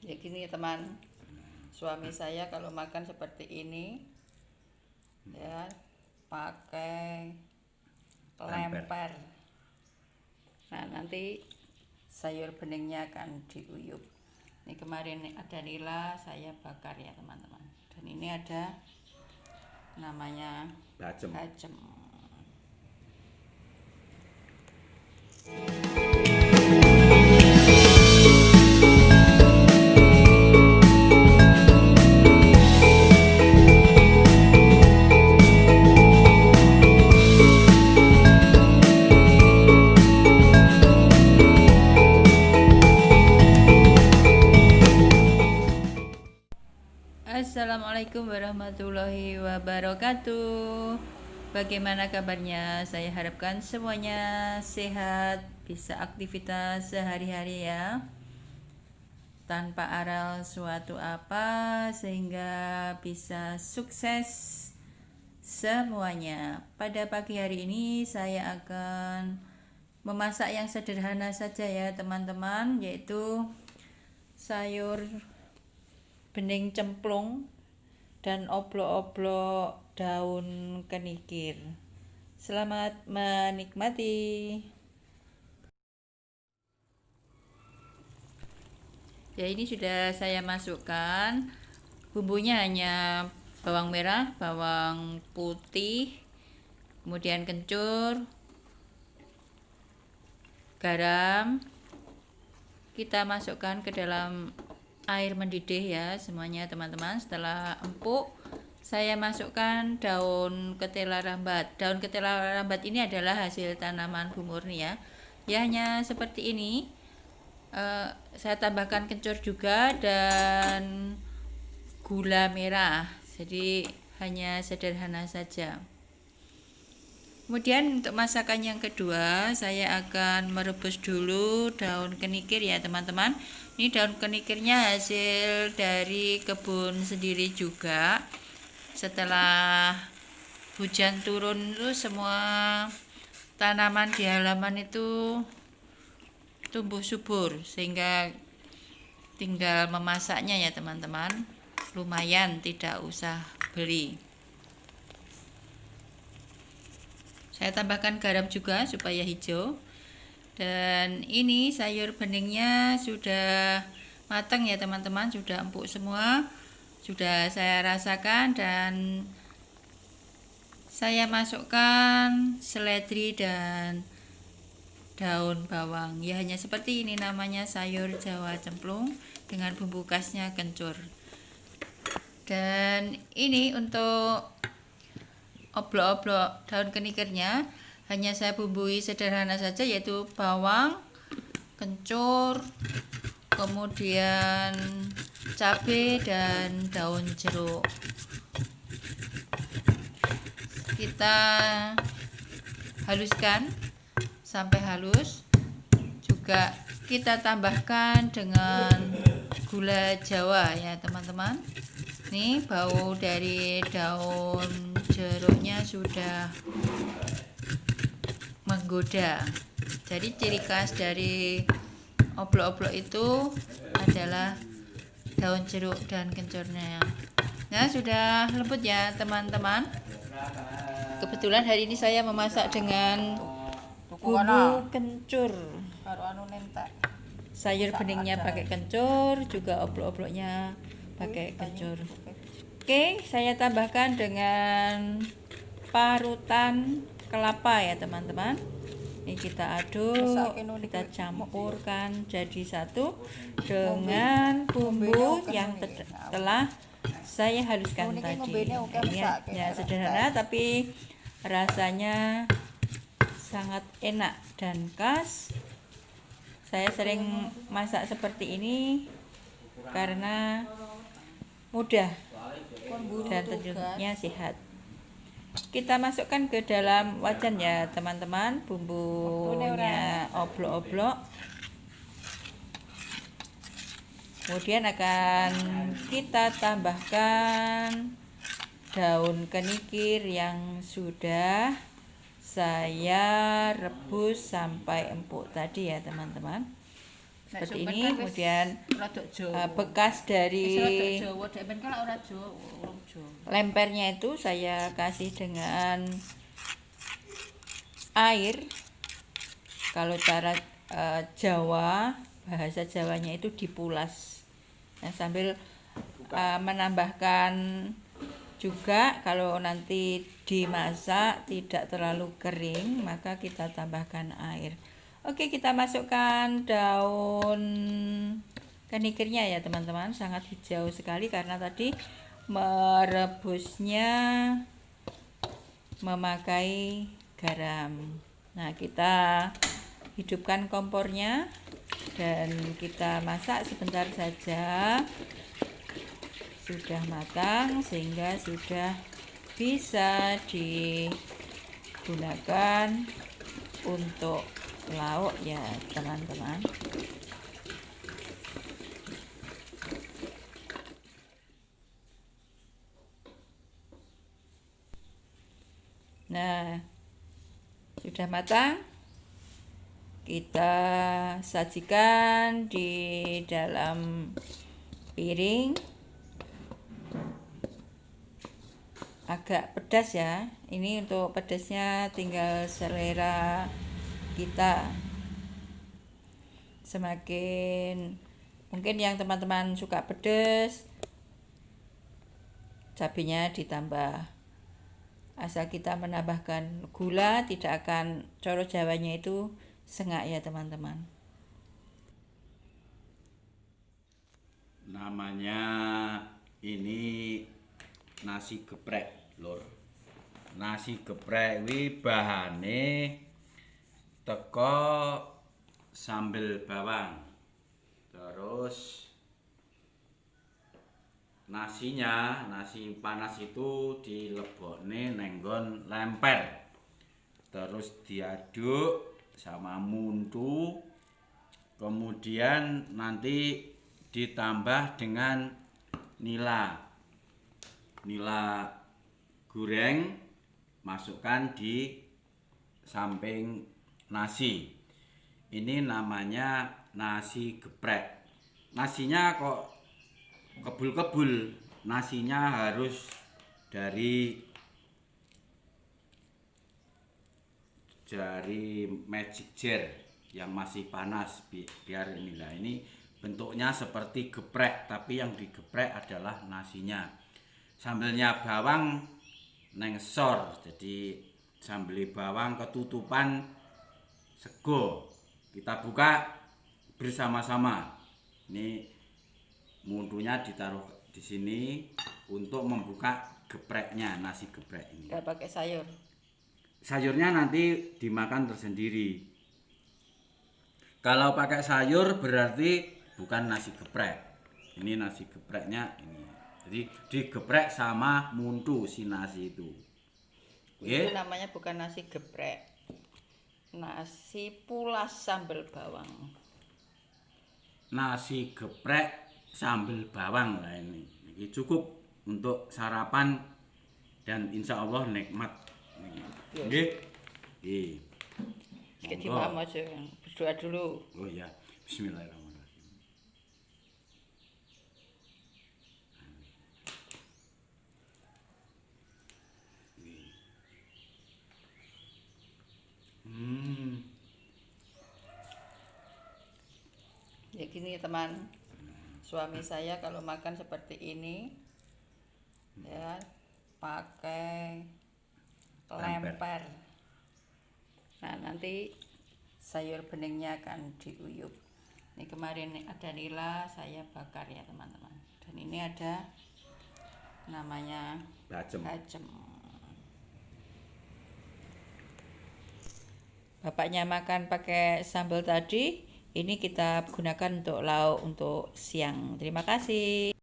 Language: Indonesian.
Ya gini teman, suami saya kalau makan seperti ini ya pakai lemper. Nah nanti sayur beningnya akan diuyup. Ini kemarin ada nila saya bakar ya teman-teman. Dan ini ada namanya bacem. Assalamualaikum warahmatullahi wabarakatuh. Bagaimana kabarnya? Saya harapkan semuanya sehat, bisa aktivitas sehari-hari ya, tanpa aral suatu apa, sehingga bisa sukses semuanya. Pada pagi hari ini saya akan memasak yang sederhana saja ya teman-teman, yaitu sayur bening cemplung dan oblok-oblok daun kenikir. Selamat menikmati. Ya, ini sudah saya masukkan. Bumbunya hanya bawang merah, bawang putih, kemudian kencur, garam. Kita masukkan ke dalam air mendidih ya semuanya teman-teman. Setelah empuk, saya masukkan daun ketela rambat. Daun ketela rambat ini adalah hasil tanaman Bu Murni ya. Ya hanya seperti ini. Saya tambahkan kencur juga dan gula merah. Jadi hanya sederhana saja. Kemudian untuk masakan yang kedua, saya akan merebus dulu daun kenikir ya teman-teman. Ini daun kenikirnya hasil dari kebun sendiri juga. Setelah hujan turun itu semua tanaman di halaman itu tumbuh subur, sehingga tinggal memasaknya ya teman-teman. Lumayan, tidak usah beli. Saya tambahkan garam juga supaya hijau. Dan ini sayur beningnya sudah matang ya teman-teman, sudah empuk semua. Sudah saya rasakan dan saya masukkan seledri dan daun bawang. Ya hanya seperti ini, namanya sayur Jawa cemplung dengan bumbu khasnya kencur. Dan ini untuk oblok-oblok daun kenikirnya hanya saya bumbui sederhana saja, yaitu bawang, kencur, kemudian cabai dan daun jeruk. Kita haluskan sampai halus. Juga kita tambahkan dengan gula Jawa ya teman-teman. Nih bau dari daun jeruknya sudah menggoda. Jadi ciri khas dari oblok-oblok itu adalah daun jeruk dan kencurnya. Nah, sudah lembut ya teman-teman. Kebetulan hari ini saya memasak dengan bumbu kencur. Sayur beningnya pakai kencur, juga oblok-obloknya pakai kencur. Oke, saya tambahkan dengan parutan kelapa ya teman-teman. Ini kita aduk, kita campurkan jadi satu dengan bumbu yang telah saya haluskan tadi. Ini ya sederhana tapi rasanya sangat enak dan khas. Saya sering masak seperti ini karena mudah dan tentunya sehat. Kita masukkan ke dalam wajan ya teman-teman, bumbunya oblok-oblok. Kemudian akan kita tambahkan daun kenikir yang sudah saya rebus sampai empuk tadi ya teman-teman. seperti ini. Kemudian bekas dari lempernya itu saya kasih dengan air. Kalau cara Jawa, bahasa Jawanya itu dipulas. Nah, sambil menambahkan juga kalau nanti dimasak tidak terlalu kering, maka kita tambahkan air. Oke, kita masukkan daun kenikirnya ya teman-teman. Sangat hijau sekali karena tadi merebusnya memakai garam. Nah, kita hidupkan kompornya dan kita masak sebentar saja. Sudah matang sehingga sudah bisa digunakan untuk lauk ya teman-teman. Nah, sudah matang. Kita sajikan di dalam piring. Agak pedas ya. Ini untuk pedasnya tinggal selera kita. Semakin mungkin yang teman-teman suka pedas, cabenya ditambah. Asal kita menambahkan gula, tidak akan coro Jawanya itu sengak ya teman-teman. Namanya ini nasi geprek, lur. Nasi geprek wi bahane teko sambel bawang. Terus nasi panas itu dilebokne nenggon lemper. Terus diaduk sama muntu, kemudian nanti ditambah dengan nila goreng, masukkan di samping nasi. Ini namanya nasi geprek. Nasinya kok kebul-kebul, nasinya harus dari magic jar yang masih panas biar inilah. Ini bentuknya seperti geprek tapi yang digeprek adalah nasinya. Sambelnya bawang nengsor, jadi sambel bawang ketutupan sego. Kita buka bersama-sama. Ini mundunya ditaruh di sini untuk membuka gepreknya, nasi geprek ini. Nggak pakai sayur. Sayurnya nanti dimakan tersendiri. Kalau pakai sayur berarti bukan nasi geprek. Ini nasi gepreknya ini. Jadi digeprek sama muntu si nasi itu. Itu namanya bukan nasi geprek. Nasi pulas sambal bawang. Nasi geprek sambal bawang lah ini. Ini cukup untuk sarapan dan insya Allah nikmat. Nggih. Nggih. Kita mau aja berdoa dulu. Oh ya, bismillahirrahmanirrahim. Ya gini teman, suami saya kalau makan seperti ini ya pakai lemper. Nah nanti sayur beningnya akan diuyup. Ini kemarin ada nila saya bakar ya teman-teman. Dan ini ada namanya bacem. Bapaknya makan pakai sambal tadi. Ini kita gunakan untuk lauk untuk siang. Terima kasih.